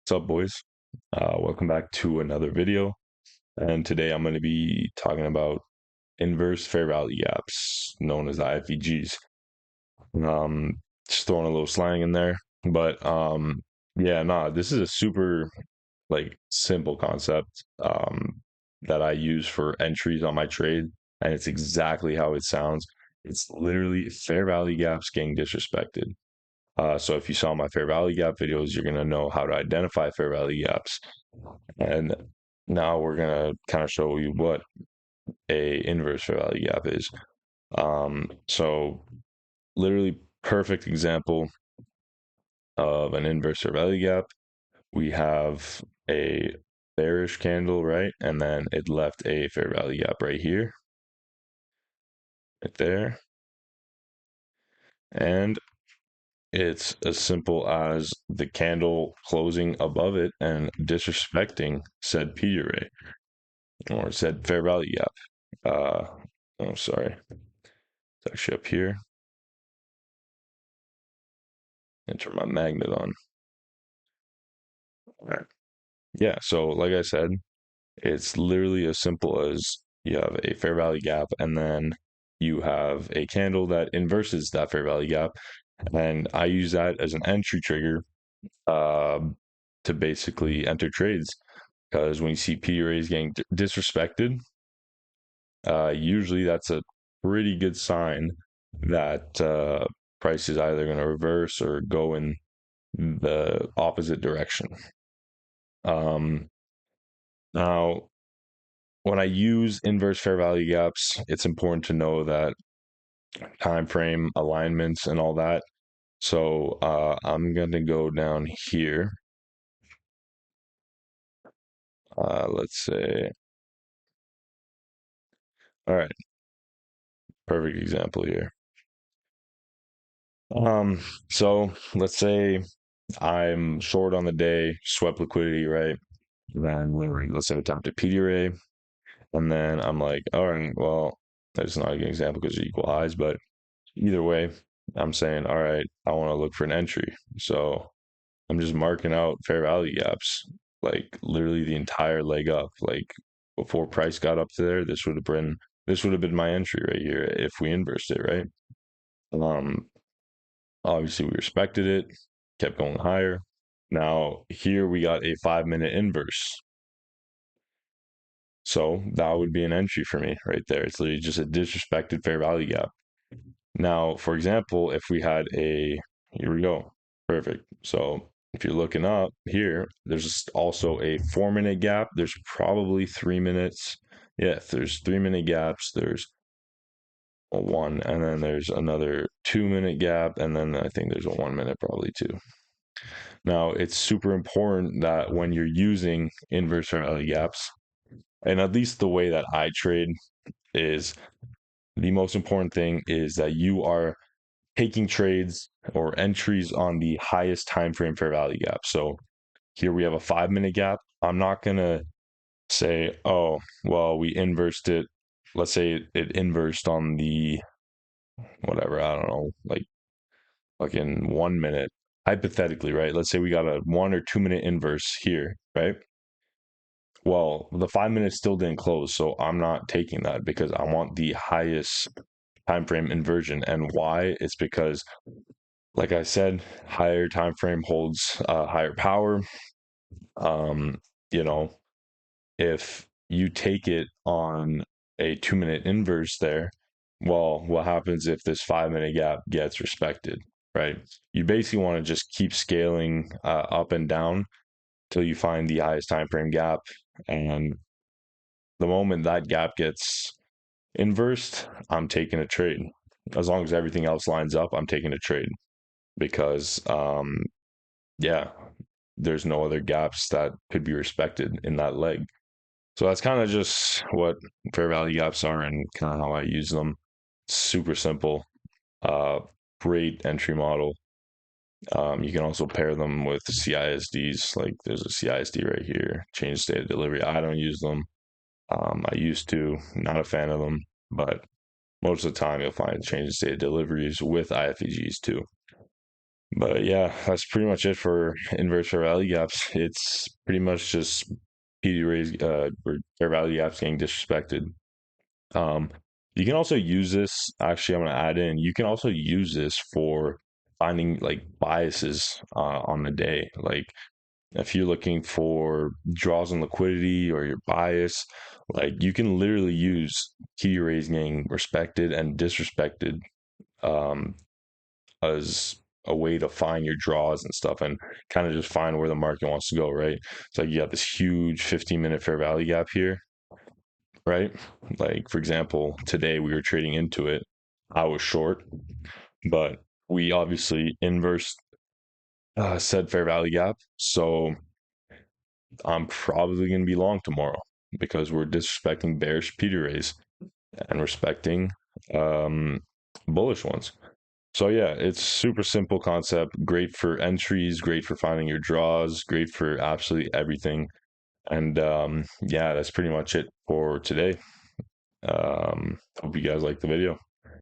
What's up, boys? Welcome back to another video. And today I'm going to be talking about inverse fair value gaps, known as IFVGs. Um, just throwing a little slang in there, but yeah, nah, this is a super simple concept that I use for entries on my trade, and it's exactly how it sounds. It's literally fair value gaps getting disrespected. So if you saw my fair value gap videos, you're gonna know how to identify fair value gaps. And now we're gonna kind of show you what a inverse fair value gap is. So literally perfect example of an inverse fair value gap. We have a bearish candle, right? And then it left a fair value gap right here, right there. And it's as simple as the candle closing above it and disrespecting said P array or said fair value gap. Oh, sorry. It's actually up here. And turn my magnet on. All right. Yeah. So, like I said, it's literally as simple as you have a fair value gap and then you have a candle that inverses that fair value gap. And I use that as an entry trigger to basically enter trades. Because when you see P arrays getting disrespected, usually that's a pretty good sign that price is either going to reverse or go in the opposite direction. Um, Now, when I use inverse fair value gaps, it's important to know that time frame alignments and all that. So I'm going to go down here. Let's say, all right, perfect example here. So let's say I'm short on the day, swept liquidity, right? Then let's say it's to PD array, and then I'm like, all right, well, that's not a good example because they're equal highs, but either way, I'm saying, all right, I want to look for an entry. So I'm just marking out fair value gaps, like literally the entire leg up. Like before price got up to there, this would have been my entry right here if we inversed it, right? Um, Obviously we respected it, kept going higher. Now here we got a 5 minute inverse. So that would be an entry for me right there. It's literally just a disrespected fair value gap. Now, for example, if we had here we go, perfect. So if you're looking up here, there's also a 4 minute gap. There's probably 3 minutes. Yeah, if there's 3 minute gaps, there's a one, and then there's another 2 minute gap, and then I think there's a 1 minute probably too. Now, it's super important that when you're using inverse fair value gaps, and at least the way that I trade is the most important thing is that you are taking trades or entries on the highest time frame fair value gap. So here we have a 5 minute gap. I'm not gonna say, oh, well, we inversed it. Let's say it inversed on the whatever, I don't know, like in 1 minute. Hypothetically, right? Let's say we got a 1 or 2 minute inverse here, right? Well, the 5 minutes still didn't close, so I'm not taking that because I want the highest time frame inversion. And why? It's because, like I said, higher time frame holds higher power. Um, you know, if you take it on a 2 minute inverse there, well, what happens if this 5 minute gap gets respected, right? You basically want to just keep scaling up and down till you find the highest time frame gap, and the moment that gap gets inversed, I'm taking a trade. As long as everything else lines up, I'm taking a trade because, yeah, there's no other gaps that could be respected in that leg. So that's kind of just what fair value gaps are and kind of how I use them. Super simple, uh, great entry model. You can also pair them with CISDs. Like there's a CISD right here, change state of delivery. I don't use them. I used to, not a fan of them, but most of the time you'll find change in state of deliveries with IFVGs too. But yeah, that's pretty much it for inverse fair value gaps. It's pretty much just PD raise or fair value gaps getting disrespected. Um, you can also use this. Actually, I'm going to add in. You can also use this for finding like biases on the day. Like if you're looking for draws on liquidity or your bias, like you can literally use key raise getting respected and disrespected um, as a way to find your draws and stuff and kind of just find where the market wants to go, right? So like you got this huge 15-minute fair value gap here, right? Like for example, today we were trading into it. I was short, but we obviously inverse said fair value gap. So I'm probably going to be long tomorrow because we're disrespecting bearish Peter rays and respecting um, bullish ones. So yeah, it's super simple concept. Great for entries, great for finding your draws, great for absolutely everything. And yeah, that's pretty much it for today. Hope you guys like the video.